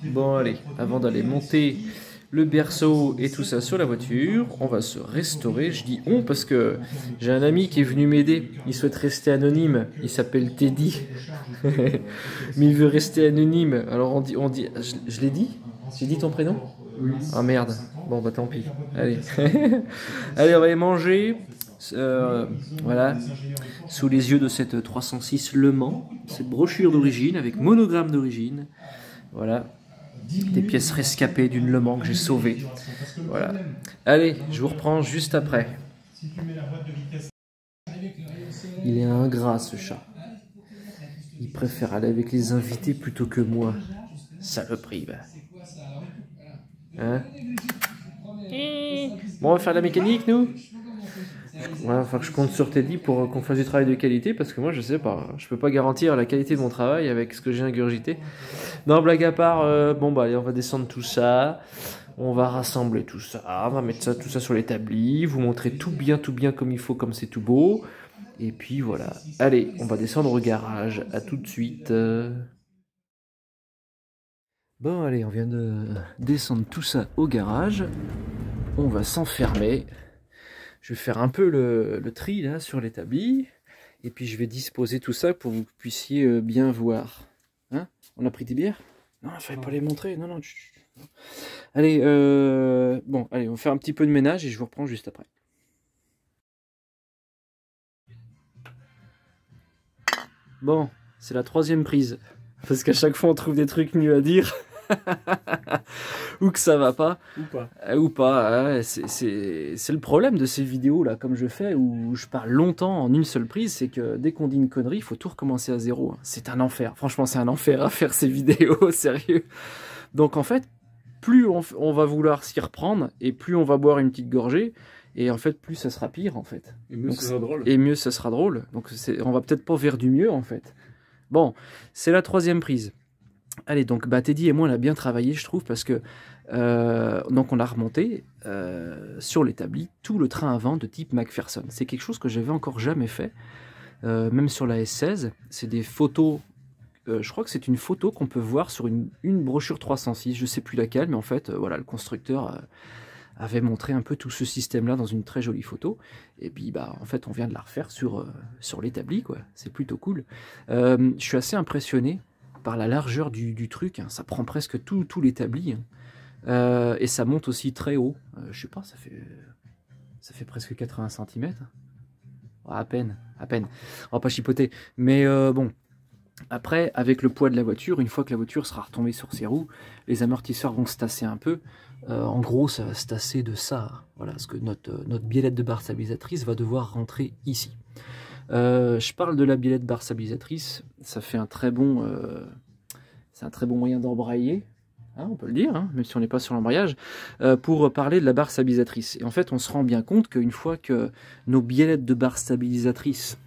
Bon allez, avant d'aller monter le berceau et tout ça sur la voiture, on va se restaurer. Je dis on parce que j'ai un ami qui est venu m'aider. Il souhaite rester anonyme. Il s'appelle Teddy. Mais il veut rester anonyme. Alors on dit, je l'ai dit? J'ai dit ton prénom? Oui. Ah merde. Bon bah tant pis. Allez. Allez, on va aller manger. Voilà. Sous les yeux de cette 306 Le Mans. Cette brochure d'origine avec monogramme d'origine. Voilà. Des pièces rescapées d'une Le Mans que j'ai sauvées. Voilà. Allez, je vous reprends juste après. Il est ingrat ce chat. Il préfère aller avec les invités plutôt que moi. Saloperie. Bah. Hein? Bon, on va faire de la mécanique, nous? Ouais, enfin, je compte sur Teddy pour qu'on fasse du travail de qualité, parce que moi, je sais pas. Je peux pas garantir la qualité de mon travail avec ce que j'ai ingurgité. Non, blague à part, bon, bah, allez, on va descendre tout ça. On va rassembler tout ça. On va mettre ça, tout ça sur l'établi. Vous montrer tout bien comme il faut, comme c'est tout beau. Et puis, voilà. Allez, on va descendre au garage. À tout de suite. Bon, allez, on vient de descendre tout ça au garage. On va s'enfermer. Je vais faire un peu le tri là sur l'établi. Et puis je vais disposer tout ça pour que vous puissiez bien voir. Hein? On a pris des bières? Non, il fallait pas les montrer. Non, non. Allez, bon, allez, on va faire un petit peu de ménage et je vous reprends juste après. Bon, c'est la 3e prise. Parce qu'à chaque fois on trouve des trucs mieux à dire. Ou que ça va pas. Ou pas. Ouais, c'est le problème de ces vidéos là, comme je fais, où je parle longtemps en une seule prise, c'est que dès qu'on dit une connerie, il faut tout recommencer à zéro. C'est un enfer. Franchement, c'est un enfer à faire ces vidéos, sérieux. Donc en fait, plus on va vouloir s'y reprendre, et plus on va boire une petite gorgée, et en fait, plus ça sera pire en fait. Et mieux ça sera drôle. Et mieux ça sera drôle. Donc on va peut-être pas vers du mieux en fait. Bon, c'est la 3e prise. Allez, donc bah, Teddy et moi, on a bien travaillé, je trouve, parce que donc on a remonté sur l'établi tout le train à vent de type McPherson. C'est quelque chose que j'avais encore jamais fait, même sur la S16. C'est des photos, je crois que c'est une photo qu'on peut voir sur une brochure 306, je sais plus laquelle, mais en fait, voilà, le constructeur avait montré un peu tout ce système-là dans une très jolie photo. Et puis, bah, en fait, on vient de la refaire sur l'établi, quoi. C'est plutôt cool. Je suis assez impressionné par la largeur du truc, hein. Ça prend presque tout l'établi, hein. Et ça monte aussi très haut. Je sais pas, ça fait presque 80 cm. À peine. On va pas chipoter. Mais bon, après, avec le poids de la voiture, une fois que la voiture sera retombée sur ses roues, les amortisseurs vont se tasser un peu. En gros, ça va se tasser de ça. Voilà, parce que notre biellette de barre stabilisatrice va devoir rentrer ici. Je parle de la biellette barre stabilisatrice, ça fait un très bon, c'est un très bon moyen d'embrayer, hein, on peut le dire, hein, même si on n'est pas sur l'embrayage, pour parler de la barre stabilisatrice. Et en fait, on se rend bien compte qu'une fois que nos biellettes de barre stabilisatrice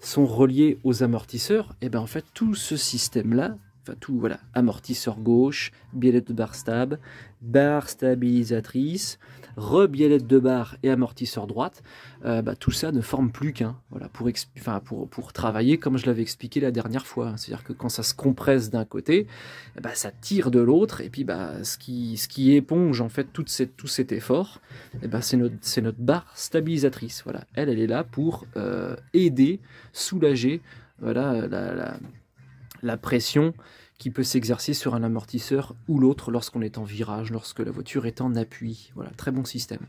sont reliées aux amortisseurs, et ben en fait tout ce système-là, enfin tout, voilà, amortisseur gauche, biellette de barre stabilisatrice, re-biellette de barre et amortisseur droite, bah, tout ça ne forme plus qu'un, voilà, pour travailler comme je l'avais expliqué la dernière fois. Hein. C'est-à-dire que quand ça se compresse d'un côté, bah, ça tire de l'autre, et puis bah, ce qui éponge en fait tout cet effort, et bah, c'est notre barre stabilisatrice. Voilà. Elle est là pour aider, soulager, voilà, la pression qui peut s'exercer sur un amortisseur ou l'autre lorsqu'on est en virage, lorsque la voiture est en appui. Voilà, très bon système.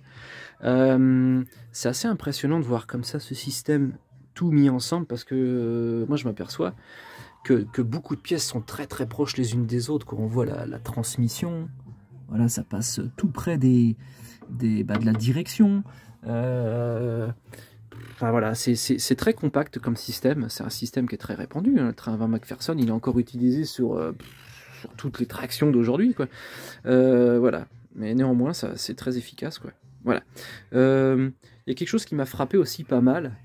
C'est assez impressionnant de voir comme ça ce système tout mis ensemble, parce que moi je m'aperçois que beaucoup de pièces sont très très proches les unes des autres. Quand on voit la transmission, voilà, ça passe tout près de la direction. Enfin, voilà, c'est très compact comme système, c'est un système qui est très répandu, hein. Le train à vent McPherson, il est encore utilisé sur toutes les tractions d'aujourd'hui, quoi. Voilà, mais néanmoins, c'est très efficace, quoi. Voilà. Il y a quelque chose qui m'a frappé aussi pas mal,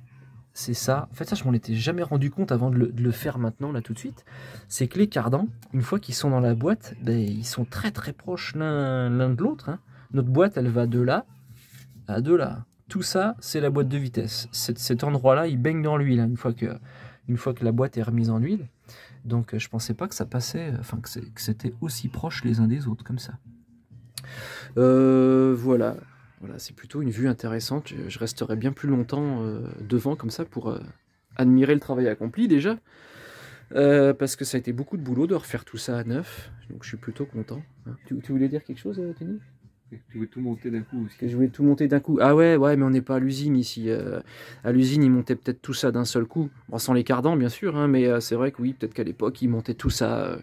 c'est ça. En fait, ça, je m'en étais jamais rendu compte avant de le faire maintenant, là, tout de suite. C'est que les cardans, une fois qu'ils sont dans la boîte, ben, ils sont très très proches l'un de l'autre, hein. Notre boîte, elle va de là à de là. Tout ça, c'est la boîte de vitesse. Cet endroit-là, il baigne dans l'huile, hein, une fois une fois que la boîte est remise en huile. Donc je pensais pas que ça passait, enfin que c'était aussi proche les uns des autres comme ça. Voilà, c'est plutôt une vue intéressante. Je resterai bien plus longtemps devant comme ça pour admirer le travail accompli déjà. Parce que ça a été beaucoup de boulot de refaire tout ça à neuf. Donc je suis plutôt content. Tu voulais dire quelque chose, Tony? Tu voulais tout monter d'un coup aussi. Je voulais tout monter d'un coup. Ah ouais, mais on n'est pas à l'usine ici. À l'usine, ils montaient peut-être tout ça d'un seul coup. Bon, sans les cardans, bien sûr, hein, mais c'est vrai que oui, peut-être qu'à l'époque, ils montaient tout ça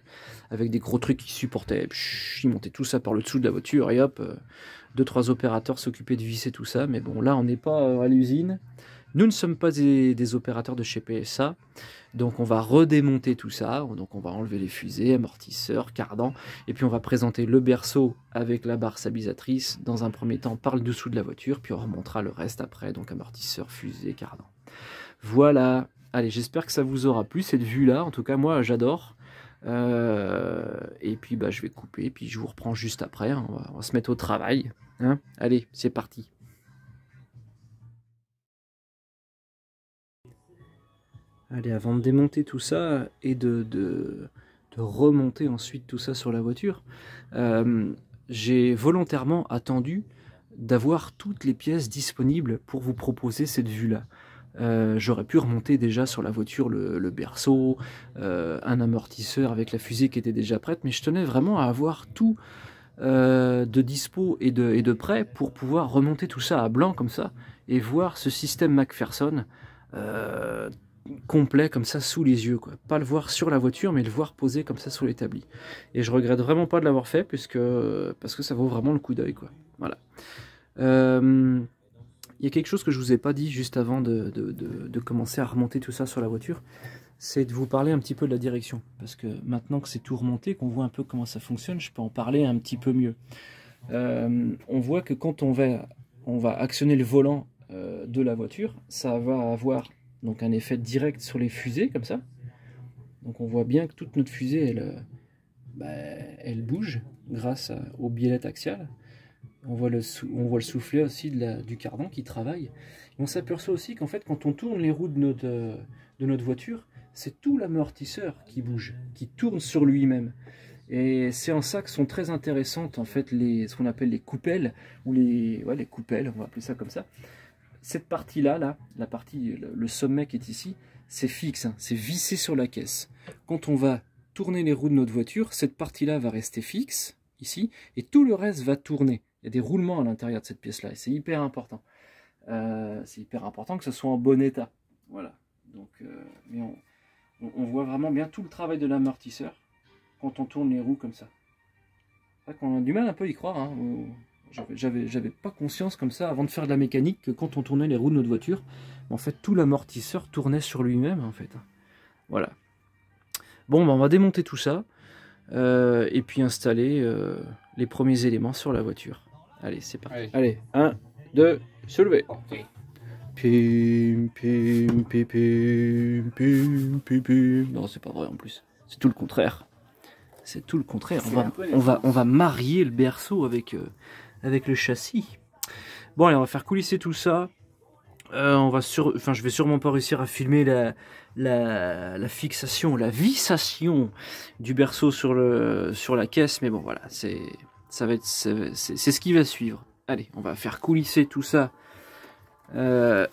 avec des gros trucs qui supportaient. Ils montaient tout ça par le dessous de la voiture et hop, 2-3 opérateurs s'occupaient de visser tout ça. Mais bon, là, on n'est pas à l'usine. Nous ne sommes pas des opérateurs de chez PSA. Donc on va redémonter tout ça, donc on va enlever les fusées, amortisseurs, cardans, et puis on va présenter le berceau avec la barre stabilisatrice dans un premier temps par le dessous de la voiture, puis on remontera le reste après, donc amortisseurs, fusées, cardans. Voilà, allez, j'espère que ça vous aura plu cette vue-là, en tout cas moi j'adore. Et puis bah, je vais couper, et puis je vous reprends juste après, hein. On va se mettre au travail. Hein. Allez, c'est parti. Allez, avant de démonter tout ça et de remonter ensuite tout ça sur la voiture, j'ai volontairement attendu d'avoir toutes les pièces disponibles pour vous proposer cette vue-là. J'aurais pu remonter déjà sur la voiture le berceau, un amortisseur avec la fusée qui était déjà prête, mais je tenais vraiment à avoir tout de dispo et de prêt pour pouvoir remonter tout ça à blanc comme ça et voir ce système McPherson complet comme ça sous les yeux, quoi. Pas le voir sur la voiture, mais le voir posé comme ça sur l'établi. Et je regrette vraiment pas de l'avoir fait parce que ça vaut vraiment le coup d'œil, quoi. Voilà. Il y a quelque chose que je vous ai pas dit juste avant de commencer à remonter tout ça sur la voiture, c'est de vous parler un petit peu de la direction. Parce que maintenant que c'est tout remonté, qu'on voit un peu comment ça fonctionne, je peux en parler un petit peu mieux. On voit que quand on va actionner le volant de la voiture, ça va avoir donc un effet direct sur les fusées, comme ça. Donc on voit bien que toute notre fusée, elle bouge grâce aux biellettes axiales. On voit le soufflet aussi du cardan qui travaille. Et on s'aperçoit aussi qu'en fait, quand on tourne les roues de notre voiture, c'est tout l'amortisseur qui bouge, qui tourne sur lui-même. Et c'est en ça que sont très intéressantes en fait ce qu'on appelle les coupelles, ou les coupelles, on va appeler ça comme ça. Cette partie-là, la partie, le sommet qui est ici, c'est fixe, hein, c'est vissé sur la caisse. Quand on va tourner les roues de notre voiture, cette partie-là va rester fixe, ici, et tout le reste va tourner. Il y a des roulements à l'intérieur de cette pièce-là, et c'est hyper important. C'est hyper important que ce soit en bon état. Voilà. Donc, mais on voit vraiment bien tout le travail de l'amortisseur quand on tourne les roues comme ça. C'est vrai qu'on a du mal un peu à y croire, hein. J'avais pas conscience comme ça avant de faire de la mécanique que quand on tournait les roues de notre voiture, en fait tout l'amortisseur tournait sur lui-même en fait. Voilà. Bon, on va démonter tout ça et puis installer les premiers éléments sur la voiture. Allez, c'est parti. Allez, 1, 2, se lever. Okay. Pim, pim, pim, pim, pim, pim, pim. Non, c'est pas vrai en plus. C'est tout le contraire. C'est tout le contraire. On va marier le berceau avec le châssis. Bon, allez, on va faire coulisser tout ça. Je vais sûrement pas réussir à filmer la fixation, la vissation du berceau sur la caisse, mais bon, voilà, c'est ce qui va suivre. Allez, on va faire coulisser tout ça hop là,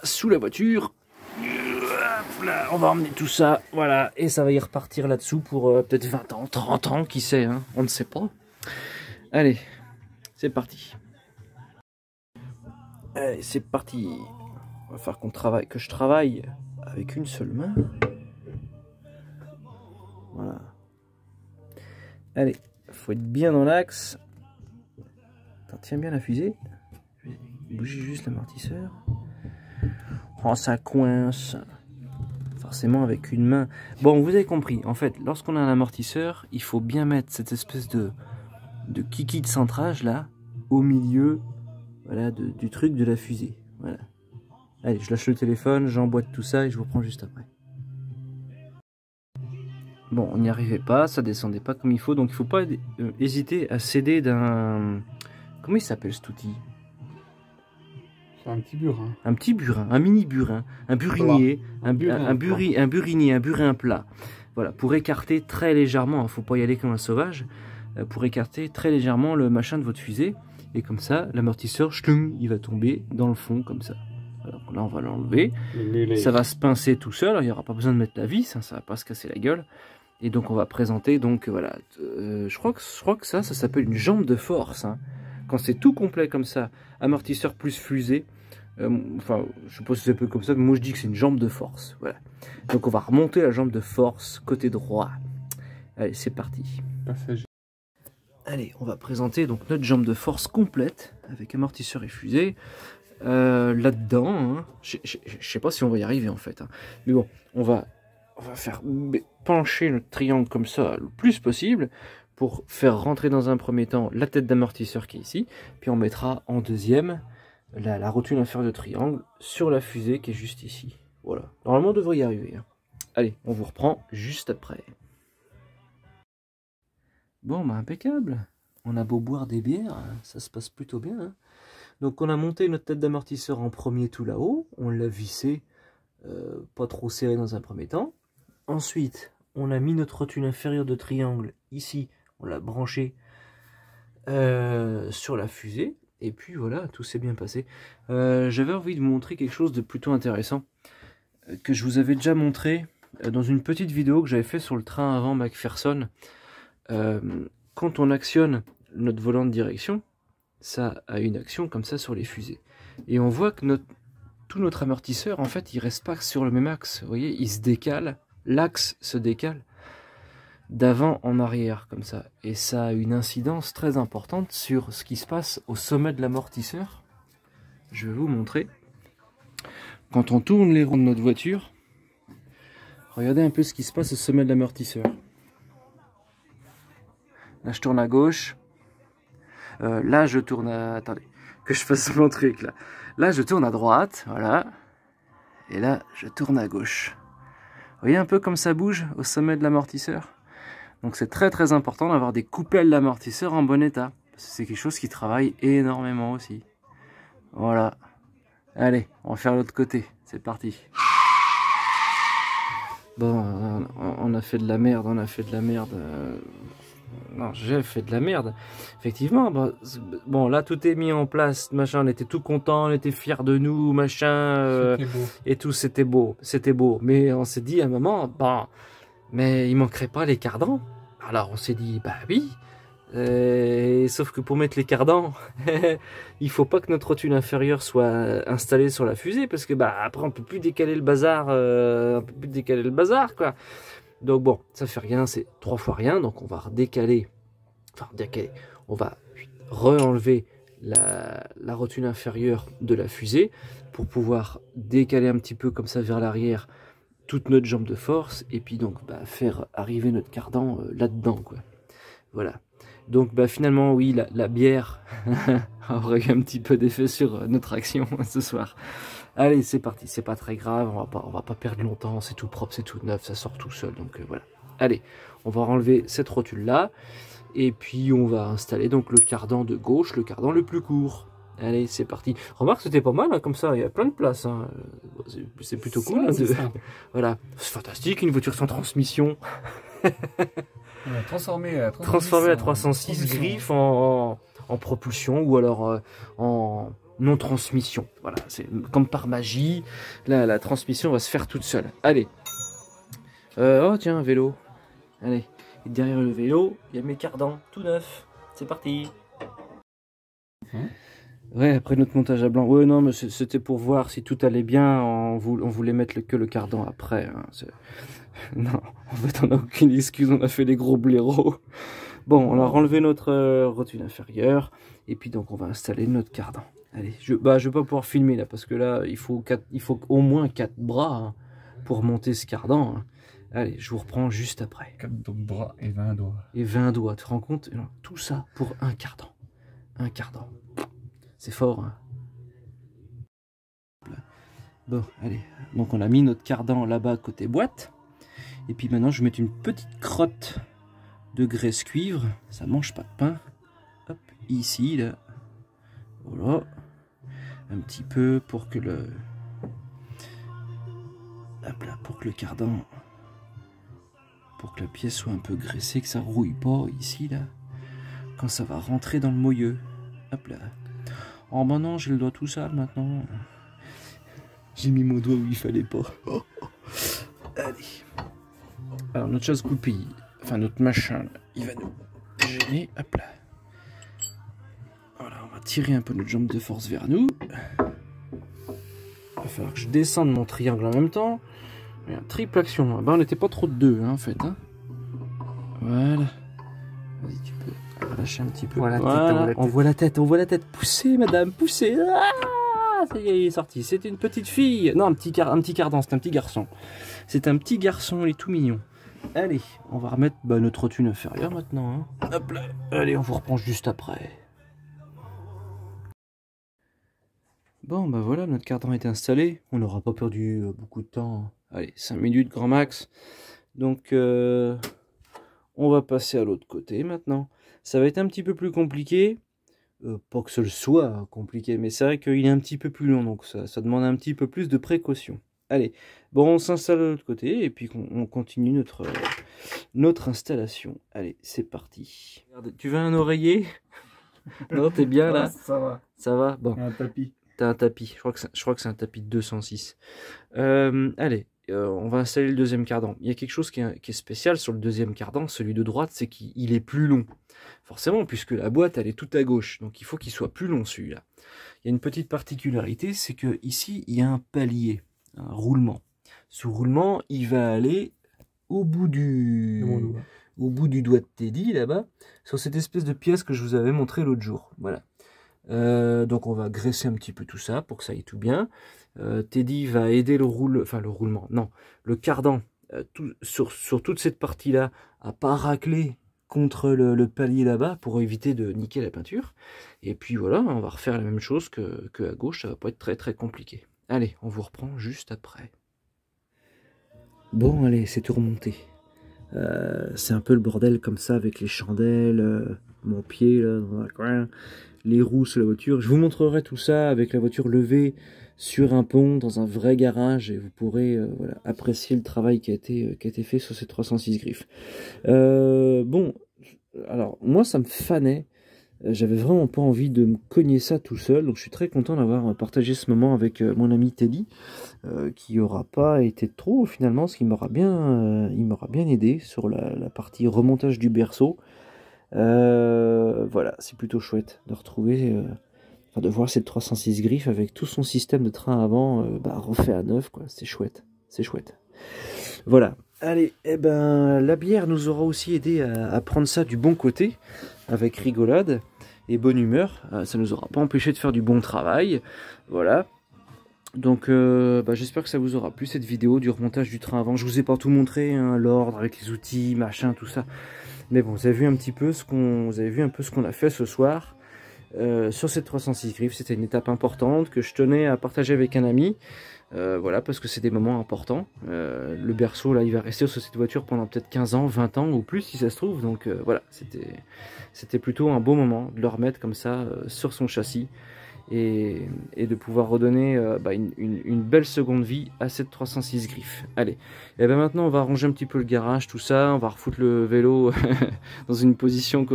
sous la voiture. Hop là, on va emmener tout ça, voilà, et ça va y repartir là-dessous pour peut-être 20 ans, 30 ans, qui sait, hein, on ne sait pas. Allez, c'est parti. Allez, c'est parti. On va faire que je travaille avec une seule main. Voilà. Allez, faut être bien dans l'axe. Tiens bien la fusée. Je vais bouger juste l'amortisseur. Oh, ça coince. Forcément avec une main. Bon, vous avez compris. En fait, lorsqu'on a un amortisseur, il faut bien mettre cette espèce de kiki de centrage là, au milieu, voilà, du truc de la fusée. Voilà. Allez, je lâche le téléphone, j'emboîte tout ça et je vous reprends juste après. Bon, on n'y arrivait pas, ça descendait pas comme il faut, donc il faut pas hésiter à s'aider d'un... Comment il s'appelle cet outil? Un petit burin. Un petit burin, un mini burin, un burinier, un burin plat. Voilà, pour écarter très légèrement, il ne faut pas y aller comme un sauvage, pour écarter très légèrement le machin de votre fusée. Et comme ça, l'amortisseur, il va tomber dans le fond comme ça. Alors là, on va l'enlever. Ça va se pincer tout seul, il n'y aura pas besoin de mettre la vis, hein, ça ne va pas se casser la gueule. Et donc on va présenter, donc voilà, je crois que ça s'appelle une jambe de force. Hein. Quand c'est tout complet comme ça, amortisseur plus fusée, enfin, je sais pas si c'est un peu comme ça, mais moi je dis que c'est une jambe de force. Voilà. Donc on va remonter la jambe de force côté droit. Allez, c'est parti. Passager. Allez, on va présenter donc notre jambe de force complète avec amortisseur et fusée. Là-dedans, hein, je sais pas si on va y arriver en fait. Hein. Mais bon, on va faire pencher notre triangle comme ça le plus possible pour faire rentrer dans un premier temps la tête d'amortisseur qui est ici. Puis on mettra en deuxième la rotule inférieure de triangle sur la fusée qui est juste ici. Voilà. Normalement, on devrait y arriver. Hein. Allez, on vous reprend juste après. Bon, bah impeccable. On a beau boire des bières, ça se passe plutôt bien. Hein. Donc on a monté notre tête d'amortisseur en premier tout là-haut. On l'a vissé pas trop serré dans un premier temps. Ensuite, on a mis notre rotule inférieure de triangle ici. On l'a branché sur la fusée. Et puis voilà, tout s'est bien passé. J'avais envie de vous montrer quelque chose de plutôt intéressant. Que je vous avais déjà montré dans une petite vidéo que j'avais fait sur le train avant McPherson. Quand on actionne notre volant de direction, ça a une action comme ça sur les fusées. Et on voit que tout notre amortisseur, en fait, il reste pas sur le même axe. Vous voyez, il se décale, l'axe se décale d'avant en arrière, comme ça. Et ça a une incidence très importante sur ce qui se passe au sommet de l'amortisseur. Je vais vous montrer. Quand on tourne les roues de notre voiture, regardez un peu ce qui se passe au sommet de l'amortisseur. Là, je tourne à gauche. Là, je tourne à... Attendez, que je fasse mon truc, là. Là, je tourne à droite, voilà. Et là, je tourne à gauche. Vous voyez un peu comme ça bouge au sommet de l'amortisseur? Donc, c'est très, très important d'avoir des coupelles d'amortisseur en bon état. Parce que c'est quelque chose qui travaille énormément aussi. Voilà. Allez, on va faire l'autre côté. C'est parti. Bon, on a fait de la merde, Non, j'ai fait de la merde. Effectivement, bon, là, tout est mis en place, machin, on était tout content, on était fiers de nous, machin, et tout, c'était beau. Mais on s'est dit à un moment, bon, mais il manquerait pas les cardans. Alors, on s'est dit, bah oui, sauf que pour mettre les cardans, il faut pas que notre rotule inférieure soit installée sur la fusée, parce que, bah, après, on peut plus décaler le bazar, quoi. Donc bon, ça fait rien, c'est 3 fois rien, donc on va redécaler, on va re-enlever la rotule inférieure de la fusée pour pouvoir décaler un petit peu comme ça vers l'arrière toute notre jambe de force et puis donc faire arriver notre cardan là-dedans, quoi. Voilà. Donc finalement, oui, la bière aura eu un petit peu d'effet sur notre action ce soir. Allez, c'est parti, c'est pas très grave, on va pas perdre longtemps, c'est tout propre, c'est tout neuf, ça sort tout seul, donc voilà. Allez, on va enlever cette rotule là, et puis on va installer donc le cardan de gauche, le cardan le plus court. Allez, c'est parti. Remarque, c'était pas mal, hein, comme ça, il y a plein de place, hein. C'est plutôt cool. Hein, voilà, c'est fantastique, une voiture sans transmission. Transformer la 306 griffes en propulsion, ou alors en... non-transmission, voilà, c'est comme par magie, la transmission va se faire toute seule. Allez, oh tiens, un vélo, allez, et derrière le vélo, il y a mes cardans, tout neuf, c'est parti. Ouais, après notre montage à blanc, ouais, non, mais c'était pour voir si tout allait bien, on voulait mettre que le cardan après, hein. Non, en fait, on n'a aucune excuse, on a fait les gros blaireaux. Bon, on a enlevé notre rotule inférieure, et puis donc on va installer notre cardan. Allez, je vais pas pouvoir filmer là, parce que là, il faut au moins 4 bras, hein, pour monter ce cardan. Hein. Allez, je vous reprends juste après. 4 bras et 20 doigts. Et 20 doigts, tu te rends compte? Non, tout ça pour un cardan. Un cardan. C'est fort, hein. Bon, allez. Donc on a mis notre cardan là-bas côté boîte. Et puis maintenant, je vais mettre une petite crotte de graisse cuivre. Ça mange pas de pain. Hop, ici, là. Voilà. un petit peu pour que le... Hop là, pour que le cardan... Pour que la pièce soit un peu graissée, que ça rouille pas ici, là. Quand ça va rentrer dans le moyeu. Hop là. Oh bah non, j'ai le doigt tout sale maintenant. J'ai mis mon doigt où il fallait pas. Allez. Alors notre chasse goupille, enfin notre machin, là, il va nous gêner. Hop là. Voilà, on va tirer un peu notre jambe de force vers nous. Il va falloir que je descende mon triangle en même temps. Et un triple action. Ben, on n'était pas trop de deux, hein, en fait. Hein. Voilà. Vas-y, tu peux relâcher un petit peu. Voilà, Voilà. On voit la tête, on voit la tête. Poussez, madame, poussez. Ah, ça y est, il est sorti. C'était une petite fille. Non, un petit cardan, c'est un petit garçon. C'est un petit garçon, il est tout mignon. Allez, on va remettre notre rotule inférieure maintenant. Hein. Hop là. Allez, on vous reprend juste après. Bon, bah voilà, notre cardan est installé. On n'aura pas perdu beaucoup de temps. Allez, 5 minutes grand max. Donc, on va passer à l'autre côté maintenant. Ça va être un petit peu plus compliqué. Pas que ce soit compliqué, mais c'est vrai qu'il est un petit peu plus long. Donc, ça demande un petit peu plus de précaution. Allez, bon, on s'installe de l'autre côté et puis on continue notre installation. Allez, c'est parti. Regarde, tu veux un oreiller? Non, t'es bien là? Ça va. Ça va? Bon. Un tapis. T'as un tapis. Je crois que c'est un tapis de 206. Allez, on va installer le deuxième cardan. Il y a quelque chose qui est spécial sur le deuxième cardan, celui de droite, c'est qu'il est plus long. Forcément, puisque la boîte, elle est tout à gauche. Donc, il faut qu'il soit plus long, celui-là. Il y a une petite particularité, c'est que ici, il y a un palier, un roulement. Ce roulement, il va aller au bout du doigt de Teddy, là-bas, sur cette espèce de pièce que je vous avais montré l'autre jour. Voilà. Donc on va graisser un petit peu tout ça pour que ça aille tout bien. Teddy va aider le cardan sur toute cette partie là à pas racler contre le palier là-bas pour éviter de niquer la peinture. Et puis voilà, on va refaire la même chose que à gauche, ça va pas être très très compliqué. Allez, on vous reprend juste après. Bon allez, c'est tout remonté. C'est un peu le bordel comme ça avec les chandelles, mon pied là dans la coin. Les roues sur la voiture. Je vous montrerai tout ça avec la voiture levée sur un pont dans un vrai garage et vous pourrez voilà, apprécier le travail qui a été fait sur ces 306 griffes. Bon, alors moi ça me fanait. J'avais vraiment pas envie de me cogner ça tout seul, donc je suis très content d'avoir partagé ce moment avec mon ami Teddy, qui n'aura pas été trop finalement, ce qui m'aura bien aidé sur la partie remontage du berceau. Voilà, c'est plutôt chouette de retrouver, de voir cette 306 griffes avec tout son système de train avant refait à neuf, quoi. C'est chouette, c'est chouette. Voilà, allez, la bière nous aura aussi aidé à prendre ça du bon côté, avec rigolade et bonne humeur. Ça nous aura pas empêché de faire du bon travail, voilà. Donc j'espère que ça vous aura plu cette vidéo du remontage du train avant. Je vous ai pas tout montré, hein, l'ordre avec les outils, machin, tout ça. Mais bon, vous avez vu un peu ce qu'on a fait ce soir sur cette 306 griffes. C'était une étape importante que je tenais à partager avec un ami. Voilà, parce que c'est des moments importants. Le berceau, là, il va rester sur cette voiture pendant peut-être 15 ans, 20 ans ou plus si ça se trouve. Donc voilà, c'était plutôt un beau moment de le remettre comme ça sur son châssis. Et de pouvoir redonner une belle seconde vie à cette 306 griffes. Allez, et maintenant on va ranger un petit peu le garage, tout ça, on va refoutre le vélo dans une position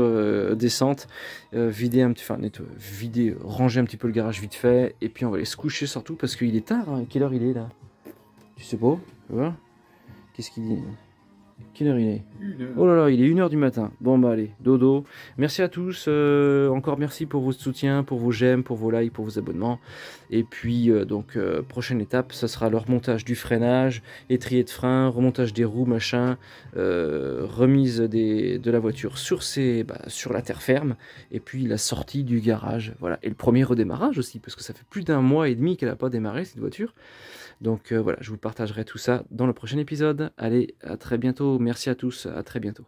décente, ranger un petit peu le garage vite fait, et puis on va aller se coucher surtout parce qu'il est tard, hein. Quelle heure il est là? Tu sais pas, tu vois? Qu'est-ce qu'il dit? Quelle heure il est? Oh là là, il est 1h du matin. Bon bah allez, dodo. Merci à tous. Encore merci pour vos soutiens, pour vos j'aime, pour vos likes, pour vos abonnements. Et puis prochaine étape, ça sera le remontage du freinage, étrier de frein, remontage des roues, machin, remise de la voiture sur la terre ferme, et puis la sortie du garage. Voilà. Et le premier redémarrage aussi, parce que ça fait plus d'1 mois et demi qu'elle n'a pas démarré cette voiture. Donc voilà, je vous partagerai tout ça dans le prochain épisode. Allez, à très bientôt. Merci à tous, à très bientôt.